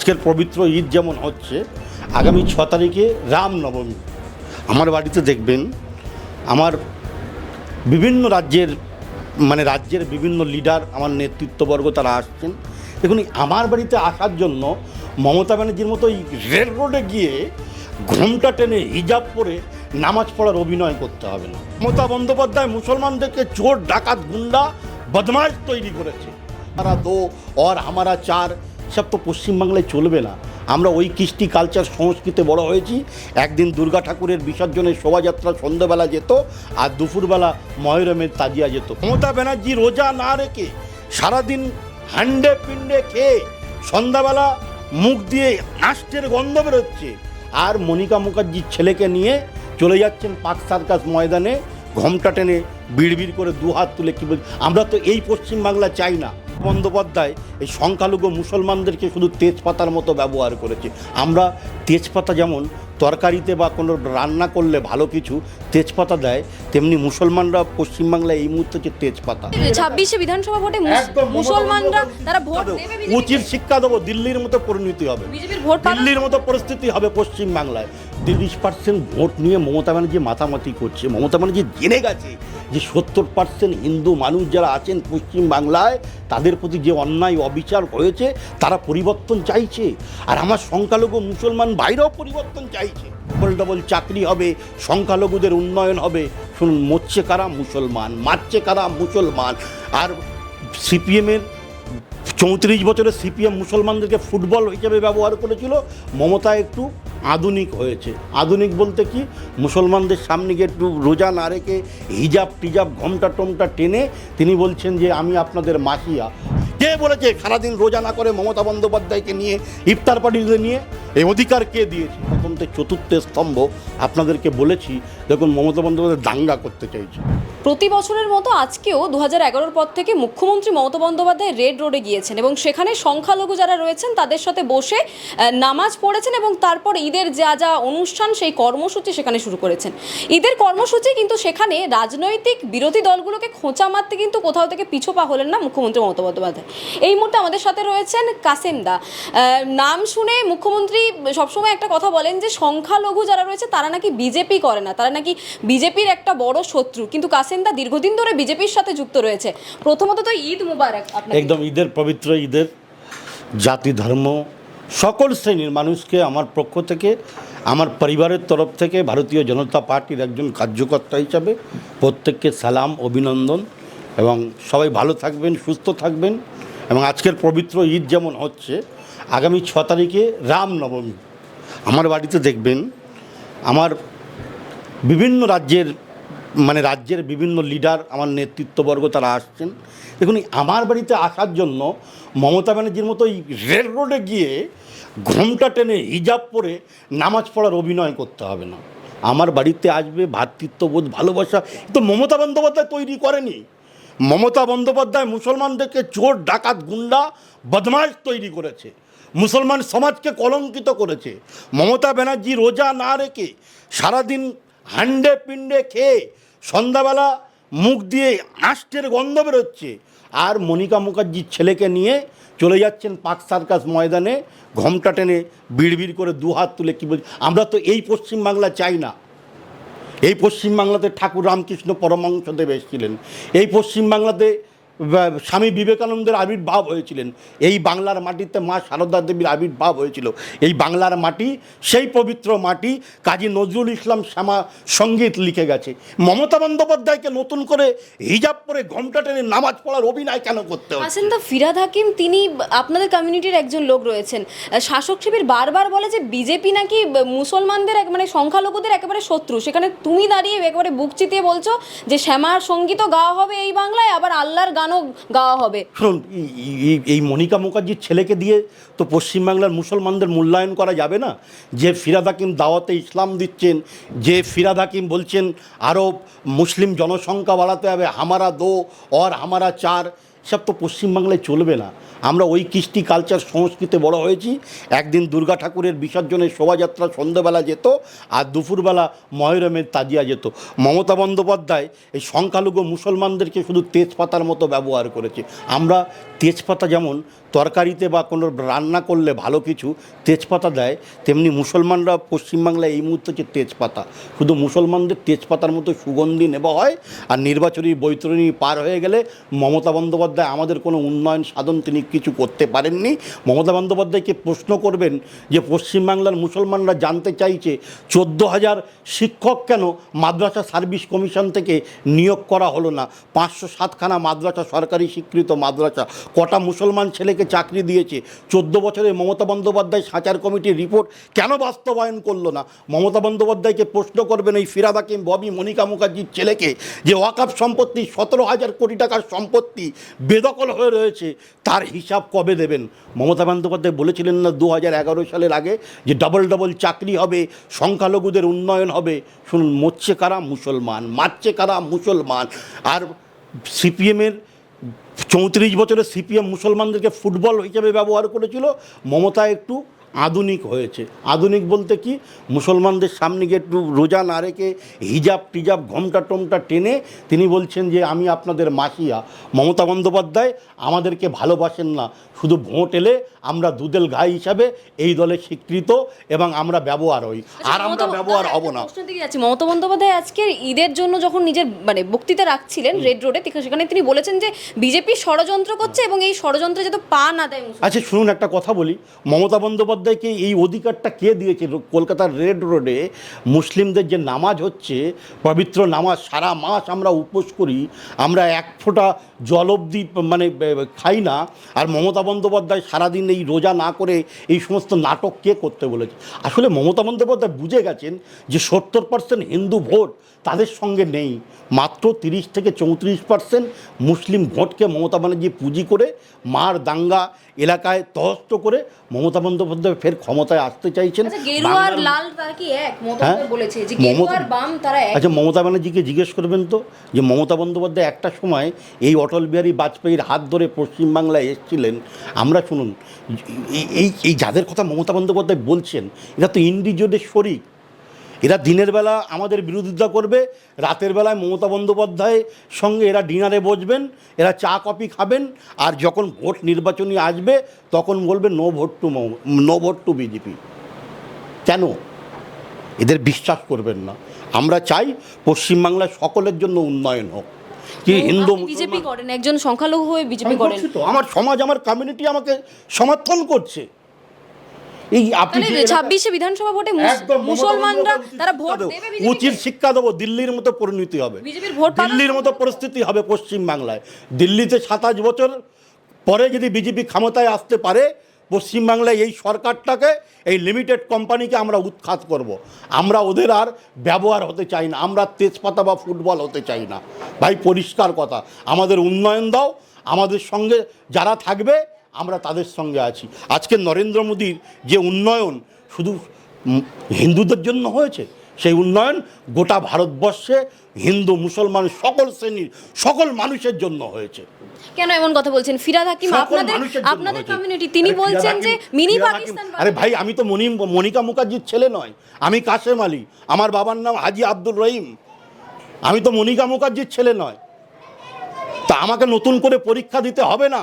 আজকের পবিত্র ঈদ যেমন হচ্ছে, আগামী 6 তারিখে রামনবমী। আমার বাড়িতে দেখবেন আমার বিভিন্ন রাজ্যের বিভিন্ন লিডার, আমার নেতৃত্ববর্গ তারা আসছেন। দেখুন, আমার বাড়িতে আসার জন্য মমতা ব্যানার্জির মতো এই রেল রোডে গিয়ে ঘোমটা টেনে হিজাব পরে নামাজ পড়ার অভিনয় করতে হবে না। মমতা বন্দ্যোপাধ্যায় মুসলমানদেরকে চোর, ডাকাত, গুন্ডা, বদমাশ তৈরি করেছে। হামারা দো আর হামারা চার সব তো পশ্চিমবাংলায় চলবে না। আমরা ওই কৃষ্টি কালচার সংস্কৃতি বড় হয়েছি। একদিন দুর্গা ঠাকুরের বিসর্জনের শোভাযাত্রা সন্ধ্যাবেলা যেত, আর দুপুরবেলা মহরমের তাজিয়া যেত। মমতা ব্যানার্জি রোজা না রেখে সারাদিন হান্ডে পিণ্ডে খেয়ে সন্ধ্যাবেলা মুখ দিয়ে আষ্টের গন্ধ বেরোচ্ছে, আর মনিকা মুখার্জির ছেলেকে নিয়ে চলে যাচ্ছেন পার্ক সার্কাস ময়দানে ঘোমটা টেনে বিড়বিড় করে দু হাত তুলে। কী বলছি, আমরা তো এই পশ্চিমবাংলা চাই না। বন্দ্যোপাধ্যায় এই সংখ্যালঘু মুসলমানদেরকে শুধু তেজপাতার মতো ব্যবহার করেছে। আমরা তেজপাতা যেমন তরকারিতে বা কোনো রান্না করলে ভালো কিছু তেজপাতা দেয়, তেমনি মুসলমানরা পশ্চিমবাংলায় এই মুহূর্তে হচ্ছে তেজপাতা। 26শে বিধানসভা ভোটে মুসলমানরা তারা ভোট দেবে, উচিত শিক্ষা দেবো। দিল্লির মতো পরিণতি হবে, দিল্লির মতো পরিস্থিতি হবে পশ্চিমবাংলায়। 30% ভোট নিয়ে মমতা ব্যানার্জি মাতামাতি করছে। মমতা ব্যানার্জি জেনে গেছে যে 70% হিন্দু মানুষ যারা আছেন পশ্চিমবাংলায়, তাদের প্রতি যে অন্যায় অবিচার হয়েছে, তারা পরিবর্তন চাইছে। আর আমার সংখ্যালঘু মুসলমান ভাইরাও পরিবর্তন চাইছে। ডবল চাকরি হবে, সংখ্যালঘুদের উন্নয়ন হবে। শুনুন, মরছে কারা? মুসলমান। মারছে কারা? মুসলমান। আর সিপিএমের 34 বছরে সিপিএম মুসলমানদেরকে ফুটবল হিসেবে ব্যবহার করেছিল। মমতা একটু আধুনিক হয়েছে। আধুনিক বলতে কি, মুসলমানদের সামনে গিয়ে একটু রোজা না রেখে হিজাব টিজাব ঘোমটা টোমটা টেনে তিনি বলছেন যে আমি আপনাদের মাসিয়া। কে বলেছে সারাদিন রোজা না করে মমতা বন্দ্যোপাধ্যায়কে নিয়ে ইফতার পার্টিতে নিয়ে? এই অধিকার কে দিয়েছে? প্রথম থেকে চতুর্থ স্তম্ভ আপনাদেরকে বলেছি। দেখুন, মমতা বন্দ্যোপাধ্যায় দাঙ্গা করতে চাইছে। প্রতি বছরের মতো আজকেও 2011 পর থেকে মুখ্যমন্ত্রী মমতা বন্দ্যোপাধ্যায় রেড রোডে গিয়েছেন এবং সেখানে সংখ্যালঘু যারা রয়েছেন তাদের সাথে বসে নামাজ পড়েছেন এবং তারপর ঈদের যা যা অনুষ্ঠান সেই কর্মসূচি সেখানে শুরু করেছেন। ঈদের কর্মসূচি, কিন্তু সেখানে রাজনৈতিক বিরোধী দলগুলোকে খোঁচা মারতে কিন্তু কোথাও থেকে পিছু পা হলেন না মুখ্যমন্ত্রী মমতা বন্দ্যোপাধ্যায়। এই মুহূর্তে আমাদের সাথে রয়েছেন কাসেম দা। নাম শুনে মুখ্যমন্ত্রী সবসময় একটা কথা বলেন যে সংখ্যালঘু যারা রয়েছে তারা নাকি বিজেপি করে না, তারা নাকি বিজেপির একটা বড় শত্রু। কিন্তু কাসেম দা দীর্ঘদিন ধরে বিজেপির সাথে যুক্ত রয়েছে। প্রথমত তো ঈদ মুবারক আপনাকে। একদম ঈদের পবিত্র ঈদের জাতি ধর্ম সকল শ্রেণীর মানুষকে আমার পক্ষ থেকে, আমার পরিবারের তরফ থেকে, ভারতীয় জনতা পার্টির একজন কার্যকর্তা হিসাবে প্রত্যেককে সালাম, অভিনন্দন। এবং সবাই ভালো থাকবেন, সুস্থ থাকবেন। এবং আজকের পবিত্র ঈদ যেমন হচ্ছে, আগামী 6 তারিখে রামনবমী। আমার বাড়িতে দেখবেন আমার বিভিন্ন রাজ্যের বিভিন্ন লিডার, আমার নেতৃত্ববর্গ তারা আসছেন। দেখুন, আমার বাড়িতে আসার জন্য মমতা ব্যানার্জির মতো এই রেল রোডে গিয়ে ঘোমটা টেনে হিজাব পরে নামাজ পড়ার অভিনয় করতে হবে না। আমার বাড়িতে আসবে ভ্রাতৃত্ববোধ, ভালোবাসা। তো মমতা বন্দ্যোপাধ্যায় তৈরি করেনি। মমতা বন্দ্যোপাধ্যায় মুসলমানদেরকে চোর, ডাকাত, গুন্ডা, বদমাশ তৈরি করেছে। মুসলমান সমাজকে কলঙ্কিত করেছে। মমতা ব্যানার্জি রোজা না রেখে সারাদিন হান্ডে পিণ্ডে খেয়ে সন্ধ্যাবেলা মুখ দিয়ে আষ্টের গন্ধ বেরোচ্ছে, আর মনিকা মুখার্জির ছেলেকে নিয়ে চলে যাচ্ছেন পার্ক সার্কাস ময়দানে ঘোমটা টেনে বিড়বিড় করে দু হাত তুলে। কী বলছি, আমরা তো এই পশ্চিমবাংলা চাই না। এই পশ্চিমবাংলাতে ঠাকুর রামকৃষ্ণ পরমহংসদেব এসেছিলেন। এই পশ্চিমবাংলাতে স্বামী বিবেকানন্দের আবির্ভাব হয়েছিলেন। এই বাংলার মাটিতে মা সারদা দেবীর আবির্ভাব হয়েছিল। এই বাংলার মাটি সেই পবিত্র মাটি। কাজী নজরুল ইসলাম শ্যামা সঙ্গীত লিখে গেছে। মমতা বন্দ্যোপাধ্যায়কে নতুন করে হিজাব পরে ঘোমটা টেনে নামাজ পড়ার অভিনয় কেন করতে হবে? আসেন দা, ফিরাদ হাকিম তিনি আপনাদের কমিউনিটির একজন লোক রয়েছেন। শাসক শিবির বারবার বলে যে বিজেপি নাকি মুসলমানদের সংখ্যালঘুদের একেবারে শত্রু। সেখানে তুমি দাঁড়িয়ে একেবারে বুক চিতিয়ে বলছো যে শ্যামার সঙ্গীতও গাওয়া হবে এই বাংলায়, আবার আল্লাহর গানও গাওয়া হবে। শুনুন, এই মনিকা মুখার্জির ছেলেকে দিয়ে তো পশ্চিমবাংলার মুসলমানদের মূল্যায়ন করা যাবে না। যে ফিরাদ হাকিম দাওয়াতে ইসলাম দিচ্ছেন, যে ফিরাদ হাকিম বলছেন আরও মুসলিম জনসংখ্যা বাড়াতে হবে, হামারা দো আর হামারা চার, সব তো পশ্চিমবাংলায় চলবে না। আমরা ওই কৃষ্টি কালচার সংস্কৃতি বড় হয়েছি। একদিন দুর্গা ঠাকুরের বিসর্জনের শোভাযাত্রা সন্ধ্যাবেলা যেত, আর দুপুরবেলা মহরমের তাজিয়া যেত। মমতা বন্দ্যোপাধ্যায় এই সংখ্যালঘু মুসলমানদেরকে শুধু তেজপাতার মতো ব্যবহার করেছে। আমরা তেজপাতা যেমন তরকারিতে বা কোনো রান্না করলে ভালো কিছু তেজপাতা দেয়, তেমনি মুসলমানরা পশ্চিমবাংলায় এই মুহূর্তে হচ্ছে তেজপাতা। শুধু মুসলমানদের তেজপাতার মতো সুগন্ধি নেওয়া হয়, আর নির্বাচনী বৈতরণী পার হয়ে গেলে মমতা বন্দ্যোপাধ্যায় আমাদের কোনো উন্নয়ন সাধন তিনি কিছু করতে পারেননি। মমতা বন্দ্যোপাধ্যায়কে প্রশ্ন করবেন যে পশ্চিমবাংলার মুসলমানরা জানতে চাইছে 14,000 শিক্ষক কেন মাদ্রাসা সার্ভিস কমিশন থেকে নিয়োগ করা হলো না? 507খানা মাদ্রাসা, সরকারি স্বীকৃত মাদ্রাসা, কটা মুসলমান ছেলেকে চাকরি দিয়েছে? 14 বছরে মমতা বন্দ্যোপাধ্যায় সাচার কমিটির রিপোর্ট কেন বাস্তবায়ন করলো না? মমতা বন্দ্যোপাধ্যায়কে প্রশ্ন করবেন এই ফিরাদ হাকিম, ববি, মনিকা মুখার্জির ছেলেকে, যে ওয়াকফ সম্পত্তি 17,000 কোটি টাকার সম্পত্তি বেদখল হয়ে রয়েছে, তার হিসাব কবে দেবেন? মমতা বন্দ্যোপাধ্যায় বলেছিলেন না 2011 সালের আগে যে ডবল ডবল চাকরি হবে, সংখ্যালঘুদের উন্নয়ন হবে? শুনুন, মরছে কারা? মুসলমান। মারছে কারা? মুসলমান। আর সিপিএমের 34 বছরে সিপিএম মুসলমানদেরকে ফুটবল হিসেবে ব্যবহার করেছিল, মমতা একটু আধুনিক হয়েছে। আধুনিক বলতে কি, মুসলমানদের সামনে গিয়ে একটু রোজা না রেখে হিজাব টিজাব ঘোমটা টোমটা টেনে তিনি বলছেন যে আমি আপনাদের মাসিয়া। মমতা বন্দ্যোপাধ্যায় আমাদেরকে ভালোবাসেন না, শুধু ভোট এলে আমরা দুধেল গাই হিসাবে এই দলে স্বীকৃত এবং আমরা ব্যবহার হই, আর আমরা ব্যবহার হব না। মমতা বন্দ্যোপাধ্যায় আজকে ঈদের জন্য যখন নিজের বক্তৃতা রাখছিলেন রেড রোডে, সেখানে তিনি বলেছেন যে বিজেপি ষড়যন্ত্র করছে এবং এই ষড়যন্ত্রে যাতে পা না দেয়। আচ্ছা শুনুন, একটা কথা বলি, মমতা বন্দ্যোপাধ্যায়কে এই অধিকারটা কে দিয়েছে? কলকাতার রেড রোডে মুসলিমদের যে নামাজ হচ্ছে, পবিত্র নামাজ, সারা মাস আমরা উপোস করি, আমরা এক ফোঁটা জল অবধি খাই না, আর মমতা বন্দ্যোপাধ্যায় সারাদিন এই রোজা না করে এই সমস্ত নাটক কে করতে বলেছে? আসলে মমতা বন্দ্যোপাধ্যায় বুঝে গেছেন যে 70% হিন্দু ভোট তাদের সঙ্গে নেই, মাত্র 30 থেকে 34% মুসলিম ভোটকে মমতা ব্যানার্জি পুঁজি করে মার দাঙ্গা এলাকায় তহস্ত করে মমতা বন্দ্যোপাধ্যায় ফের ক্ষমতায় আসতে চাইছেন। আচ্ছা, মমতা ব্যানার্জিকে জিজ্ঞেস করবেন তো যে মমতা বন্দ্যোপাধ্যায় একটা সময় এই অটল বিহারী বাজপেয়ীর হাত ধরে পশ্চিমবাংলায় এসেছিলেন। আমরা শুনুন, এই যাদের কথা মমতা বন্দ্যোপাধ্যায় বলছেন, এরা তো ইন্ডিজোদের শরিক। এরা দিনের বেলা আমাদের বিরোধিতা করবে, রাতের বেলায় মমতা বন্দ্যোপাধ্যায়ের সঙ্গে এরা ডিনারে বসবেন, এরা চা কফি খাবেন, আর যখন ভোট নির্বাচনী আসবে তখন বলবে নো ভোট টু বিজেপি। কেন? এদের বিশ্বাস করবেন না। আমরা চাই পশ্চিমবাংলায় সকলের জন্য উন্নয়ন হোক। কি হিন্দু বিজেপি করেন, একজন সংখ্যালঘু হয়ে বিজেপি করেন, তো আমার সমাজ, আমার কমিউনিটি আমাকে সমর্থন করছে। এই আপনি 26 বিধানসভা ভোটে মুসলমানরা তারা ভোট দেবে, উচিত শিক্ষা দেবো, দিল্লির মতো পরিণতি হবে, দিল্লির মতো পরিস্থিতি হবে পশ্চিমবাংলায়। দিল্লিতে 27 বছর পরে যদি বিজেপি ক্ষমতায় আসতে পারে, পশ্চিমবাংলায় এই সরকারটাকে, এই লিমিটেড কোম্পানিকে আমরা উৎখাত করব। আমরা ওদের আর ব্যবহার হতে চাই না, আমরা তেজপাতা বা ফুটবল হতে চাই না। ভাই পরিষ্কার কথা, আমাদের উন্নয়ন দাও, আমাদের সঙ্গে যারা থাকবে আমরা তাদের সঙ্গে আছি। আজকে নরেন্দ্র মোদীর যে উন্নয়ন শুধু হিন্দুদের জন্য হয়েছে, সেই উন্নয়ন গোটা ভারতবর্ষে হিন্দু মুসলমান সকল শ্রেণীর সকল মানুষের জন্য হয়েছে। কেন এমন কথা বলছেন? ফিরাদ হাকিম আপনাদের কমিউনিটি, তিনি বলছেন যে মিনি পাকিস্তান। আরে ভাই, আমি তো মনিকা মুখার্জির ছেলে নয়, আমি কাশেম আলী, আমার বাবার নাম হাজি আব্দুল রহিম, আমি তো মনিকা মুখার্জির ছেলে নয়। তা আমাকে নতুন করে পরীক্ষা দিতে হবে না।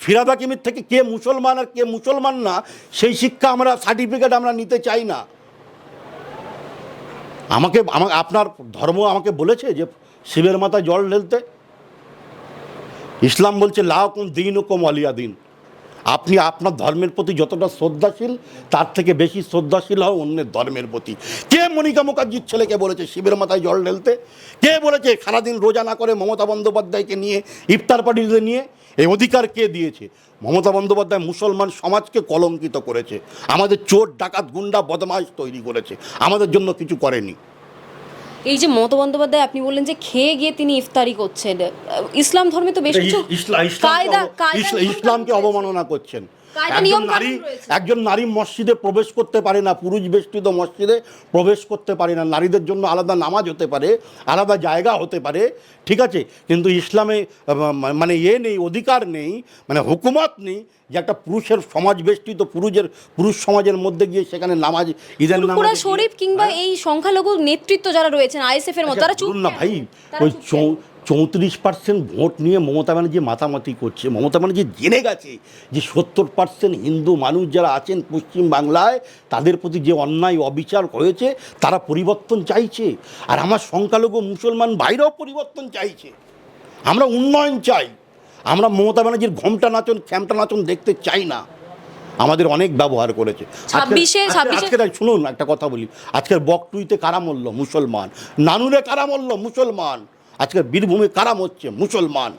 ফিরাদ হাকিমের থেকে কে মুসলমান আর কে মুসলমান না, সেই শিক্ষা আমরা, সার্টিফিকেট আমরা নিতে চাই না। আপনার ধর্ম আমাকে বলেছে যে শিবের মাথায় জল ঢেলতে? ইসলাম বলছে লাকুম দীনুকুম ওয়ালিয়া দিন। আপনি আপনার ধর্মের প্রতি যতটা শ্রদ্ধাশীল, তার থেকে বেশি শ্রদ্ধাশীল হও অন্যের ধর্মের প্রতি। কে মনিকা মুখার্জির ছেলেকে বলেছে শিবের মাথায় জল ঢেলতে? কে বলেছে সারাদিন রোজা না করে মমতা বন্দ্যোপাধ্যায়কে নিয়ে ইফতার পার্টিতে নিয়ে? এই অধিকার কে দিয়েছে? মমতা বন্দ্যোপাধ্যায় মুসলমান সমাজকে কলঙ্কিত করেছে, আমাদের চোর ডাকাত গুন্ডা বদমাশ তৈরি করেছে, আমাদের জন্য কিছু করেনি। এই যে মমতা বন্দ্যোপাধ্যায় আপনি বললেন যে খেয়ে গিয়ে তিনি ইফতারি করছেন, ইসলাম ধর্মে তো বেশ কিছু ইসলামকে অবমাননা করছেন। একজন নারী মসজিদে প্রবেশ করতে পারে না, পুরুষ বেষ্টিত মসজিদে প্রবেশ করতে পারে না। নারীদের জন্য আলাদা নামাজ হতে পারে, আলাদা জায়গা হতে পারে, ঠিক আছে, কিন্তু ইসলামে নেই, অধিকার নেই, হুকুমত নেই যে একটা পুরুষের সমাজ বেষ্টিত পুরুষ সমাজের মধ্যে গিয়ে সেখানে নামাজ, ঈদের নামাজ। শরীফ কিংবা এই সংখ্যালঘু নেতৃত্ব যারা রয়েছেন আইএসএফ এর মতো, তারা চুপ না ভাই। ওই 34% ভোট নিয়ে মমতা ব্যানার্জি মাতামাতি করছে। মমতা ব্যানার্জি জেনে গেছে যে 70% হিন্দু মানুষ যারা আছেন পশ্চিম বাংলায় তাদের প্রতি যে অন্যায় অবিচার হয়েছে তারা পরিবর্তন চাইছে। আর আমার সংখ্যালঘু মুসলমান ভাইরাও পরিবর্তন চাইছে। আমরা উন্নয়ন চাই। আমরা মমতা ব্যানার্জির ঘোমটা নাচন খ্যামটা নাচন দেখতে চাই না। আমাদের অনেক ব্যবহার করেছে। 26 আজকে শুনুন একটা কথা বলি, আজকের বকটুইতে কারা মরল? মুসলমান। নানুরে কারা মরল? মুসলমান। আজকের বীরভূমে কারা মরছে? মুসলমান।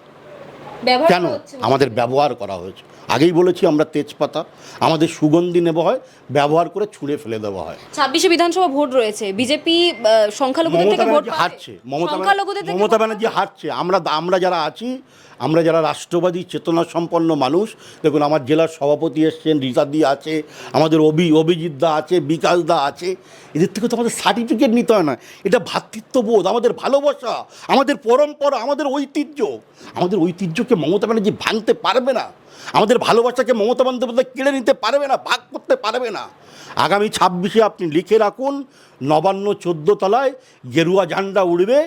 কেন? আমাদের ব্যবহার করা হয়েছে। আগেই বলেছি আমরা তেজপাতা, আমাদের সুগন্ধি নেওয়া হয়, ব্যবহার করে ছুঁড়ে ফেলে দেওয়া হয়। 26 বিধানসভা ভোট রয়েছে, বিজেপি সংখ্যালঘুদের থেকে ভোট হারছে। মমতা ব্যানার্জি হারছে। আমরা যারা আছি, আমরা যারা রাষ্ট্রবাদী চেতনা সম্পন্ন মানুষ, দেখুন আমার জেলার সভাপতি এসছেন, রীতাদি আছে, আমাদের অভিজিৎ দা আছে, বিকাশ দা আছে, এদের থেকে তো আমাদের সার্টিফিকেট নিতে হয় না। এটা ভ্রাতৃত্ববোধ, আমাদের ভালোবাসা, আমাদের পরম্পরা, আমাদের ঐতিহ্য। আমাদের ঐতিহ্যকে মমতা ব্যানার্জি ভাঙতে পারবে না। আমাদের ভালোবাসাকে মমতা বন্দ্যোপাধ্যায় কেড়ে নিতে পারবে না, ভাগ করতে পারবে না। আগামী 26-এ আপনি লিখে রাখুন, নবান্ন 14 তলায় গেরুয়া ঝান্ডা উড়বে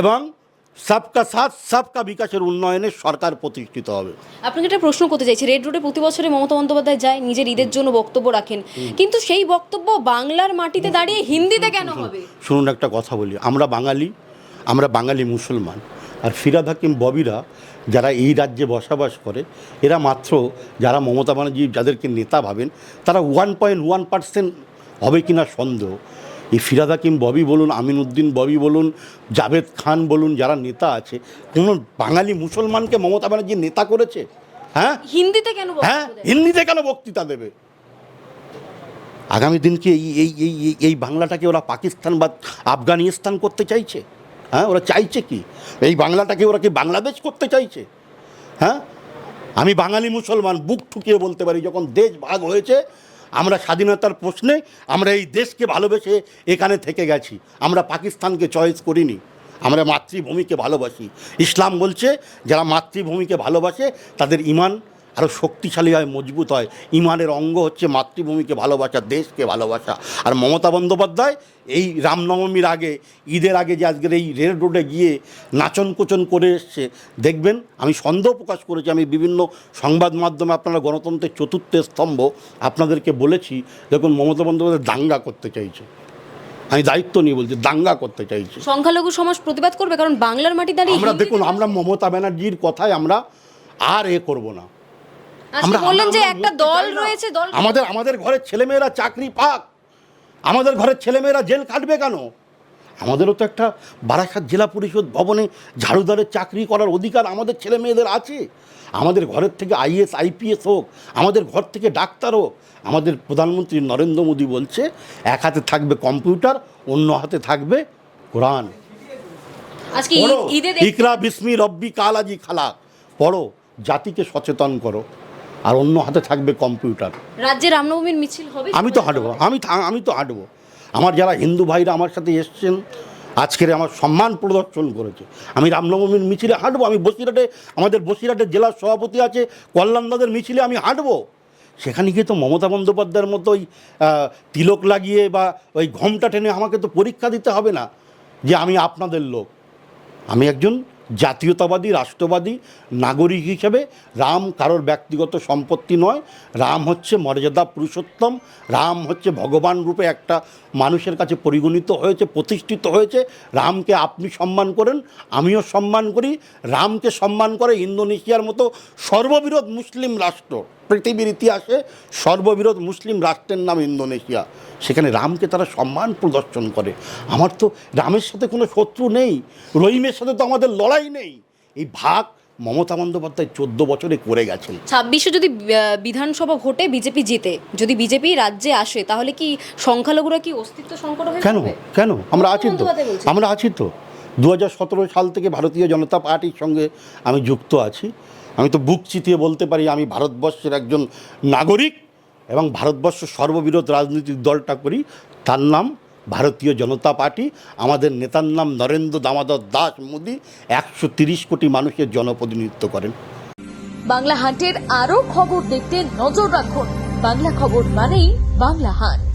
এবং সবকা সাথ সবকা বিকাশের উন্নয়নে সরকার প্রতিষ্ঠিত হবে। আপনাকে একটা প্রশ্ন করতে চাইছি, রেড রোডে প্রতি বছরে মমতা বন্দ্যোপাধ্যায় যায়, নিজের ঈদের জন্য বক্তব্য রাখেন, কিন্তু সেই বক্তব্য বাংলার মাটিতে দাঁড়িয়ে হিন্দিতে কেন হবে? শুনুন একটা কথা বলি, আমরা বাঙালি মুসলমান, আর ফিরহাদ হাকিম ববিরা যারা এই রাজ্যে বসবাস করে, এরা মাত্র যারা মমতা ব্যানার্জি যাদেরকে নেতা ভাবেন তারা 1.1% হবে কিনা সন্দেহ। এই ফিরহাদ হাকিম ববি বলুন, আমিনউদ্দিন ববি বলুন, জাভেদ খান বলুন, যারা নেতা আছে, কোনো বাঙালি মুসলমানকে মমতা ব্যানার্জি নেতা করেছে? হ্যাঁ, হিন্দিতে কেন? হ্যাঁ, হিন্দিতে কেন বক্তৃতা দেবে? আগামী দিনকে এই বাংলাটাকে ওরা পাকিস্তান বা আফগানিস্তান করতে চাইছে? হ্যাঁ, ওরা চাইছে কি? এই বাংলাটাকে ওরা কি বাংলাদেশ করতে চাইছে? হ্যাঁ, আমি বাঙালি মুসলমান বুক ঠুকিয়ে বলতে পারি, যখন দেশ ভাগ হয়েছে আমরা স্বাধীনতার প্রশ্নে আমরা এই দেশকে ভালোবেসে এখানে থেকে গেছি। আমরা পাকিস্তানকে চয়েস করিনি, আমরা মাতৃভূমিকে ভালোবাসি। ইসলাম বলছে যারা মাতৃভূমিকে ভালোবাসে তাদের ঈমান আরও শক্তিশালী হয়, মজবুত হয়। ঈমানের অঙ্গ হচ্ছে মাতৃভূমিকে ভালোবাসা, দেশকে ভালোবাসা। আর মমতা বন্দ্যোপাধ্যায় এই রামনবমীর আগে, ঈদের আগে যে আজকের এই রেড রোডে গিয়ে নাচন কোচন করে এসছে, দেখবেন আমি সন্দেহ প্রকাশ করেছি, আমি বিভিন্ন সংবাদ মাধ্যমে আপনারা গণতন্ত্রের চতুর্থ স্তম্ভ আপনাদেরকে বলেছি, দেখুন মমতা বন্দ্যোপাধ্যায় দাঙ্গা করতে চাইছে। আমি দায়িত্ব নিয়ে বলছি, দাঙ্গা করতে চাইছে। সংখ্যালঘু সমাজ প্রতিবাদ করবে, কারণ বাংলার মাটি দাঁড়িয়ে আমরা দেখুন, আমরা মমতা ব্যানার্জির কথায় আমরা আর করব না। আমরা বললেন যে একটা দল রয়েছে, দল আমাদের ঘরের ছেলেমেয়েরা চাকরি পাক, আমাদের ঘরের ছেলেমেয়েরা জেল কাটবে কেন? আমাদেরও তো একটা বারাসাত জেলা পরিষদ ভবনে ঝাড়ুদারের চাকরি করার অধিকার আমাদের ছেলে মেয়েদের আছে। আমাদের ঘরের থেকে আইএস আইপিএস হোক, আমাদের ঘর থেকে ডাক্তার হোক। আমাদের প্রধানমন্ত্রী নরেন্দ্র মোদী বলছে এক হাতে থাকবে কম্পিউটার, অন্য হাতে থাকবে কোরআন। আজকে ঈদে ইকরা বিস্মি রব্বি কালাজি খালাক পড়ো, জাতিকে সচেতন করো, আর অন্য হাতে থাকবে কম্পিউটার। রাজ্যে রামনবমীর মিছিল হবে, আমি তো হাঁটবো। আমার যারা হিন্দু ভাইরা আমার সাথে এসছেন, আজকের আমার সম্মান প্রদর্শন করেছে, আমি রামনবমীর মিছিলে হাঁটবো। আমি আমাদের বসিরহাটের জেলার সভাপতি আছে, কল্যাণদাদের মিছিলে আমি হাঁটবো। সেখানে গিয়ে তো মমতা বন্দ্যোপাধ্যায়ের মতো ওই তিলক লাগিয়ে বা ওই ঘোমটা টেনে আমাকে তো পরীক্ষা দিতে হবে না যে আমি আপনাদের লোক। আমি একজন জাতীয়তাবাদী রাষ্ট্রবাদী নাগরিক হিসেবে, রাম কারোর ব্যক্তিগত সম্পত্তি নয়, রাম হচ্ছে মর্যাদা পুরুষোত্তম, রাম হচ্ছে ভগবান রূপে একটা মানুষের কাছে পরিগণিত হয়েছে, প্রতিষ্ঠিত হয়েছে। রামকে আপনি সম্মান করেন, আমিও সম্মান করি। রামকে সম্মান করে ইন্দোনেশিয়ার মতো সর্ববৃহৎ মুসলিম রাষ্ট্র, পৃথিবীর ইতিহাসে সর্ববৃহৎ মুসলিম রাষ্ট্রের নাম ইন্দোনেশিয়া, সেখানে রামকে তারা সম্মান প্রদর্শন করে। আমার তো রামের সাথে কোনো শত্রু নেই, রহিমের সাথে তো আমাদের লড়াই নেই। এই ভাগ মমতা বন্দ্যোপাধ্যায় 14 বছরে করে গেছেন। 26-এ যদি বিধানসভা ভোটে বিজেপি জিতে, যদি বিজেপি রাজ্যে আসে, তাহলে কি সংখ্যালঘুরা কি অস্তিত্ব সংকট হয়ে যাবে? কেন আমরা আছি তো 2017 সাল থেকে ভারতীয় জনতা পার্টির সঙ্গে আমি যুক্ত আছি। আমি তো বুক চিতিয়ে বলতে পারি আমি ভারতবর্ষের একজন নাগরিক, এবং ভারতবর্ষ সর্ববৃহৎ রাজনৈতিক দলটা করি, তার নাম ভারতীয় জনতা পার্টি। আমাদের নেতার নাম নরেন্দ্র দামোদর দাস মোদী, 130 কোটি মানুষের জনপ্রতিনিধিত্ব করেন। বাংলা হাটের আরো খবর দেখতে নজর রাখুন। বাংলা খবর মানেই বাংলা হাট।